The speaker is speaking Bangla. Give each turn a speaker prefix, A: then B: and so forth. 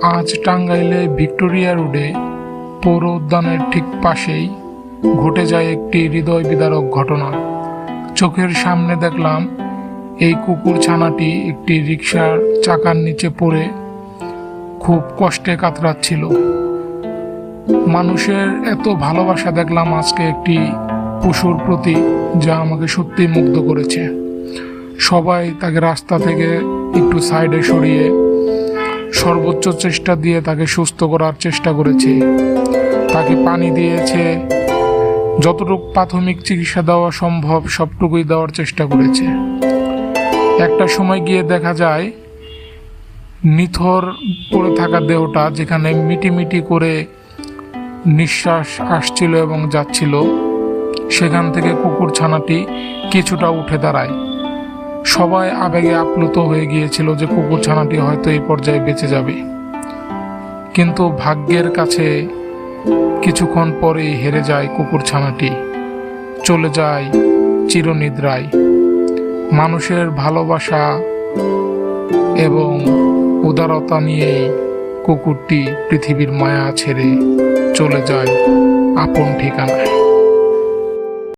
A: আজ টাঙ্গাইলে ভিক্টোরিয়া রোডে পৌর উদ্যানের ঠিক পাশেই ঘটে যায় একটি হৃদয় বিদারক ঘটনা। চোখের সামনে দেখলাম এই কুকুর ছানাটি একটি রিকশার চাকার নিচে পড়ে খুব কষ্টে কাতরাচ্ছিল। মানুষের এত ভালোবাসা দেখলাম আজকে একটি পশুর প্রতি, যা আমাকে সত্যি মুগ্ধ করেছে। সবাই তাকে রাস্তা থেকে একটু সাইডে সরিয়ে সর্বোচ্চ চেষ্টা দিয়ে তাকে সুস্থ করার চেষ্টা করেছে। তাকে পানি দিয়েছে, যতটুকু প্রাথমিক চিকিৎসা দেওয়া সম্ভব সবটুকুই দেওয়ার চেষ্টা করেছে। একটা সময় গিয়ে দেখা যায় নিথর পড়ে থাকা দেহটা, যেখানে মিটিমিটি করে নিঃশ্বাস আসছিল এবং যাচ্ছিল, সেখান থেকে কুকুর ছানাটি কিছুটা উঠে দাঁড়ায়। সবাই আবেগে আপ্লুত হয়ে গিয়েছিল যে কুকুর ছানাটি হয়তো এই পর্যায়ে বেঁচে যাবে, কিন্তু ভাগ্যের কাছে কিছুক্ষণ পরেই হেরে যায় কুকুর ছানাটি, চলে যায় চিরনিদ্রায়। মানুষের ভালোবাসা এবং উদারতা নিয়েই কুকুরটি পৃথিবীর মায়া ছেড়ে চলে যায় আপন ঠিকানায়।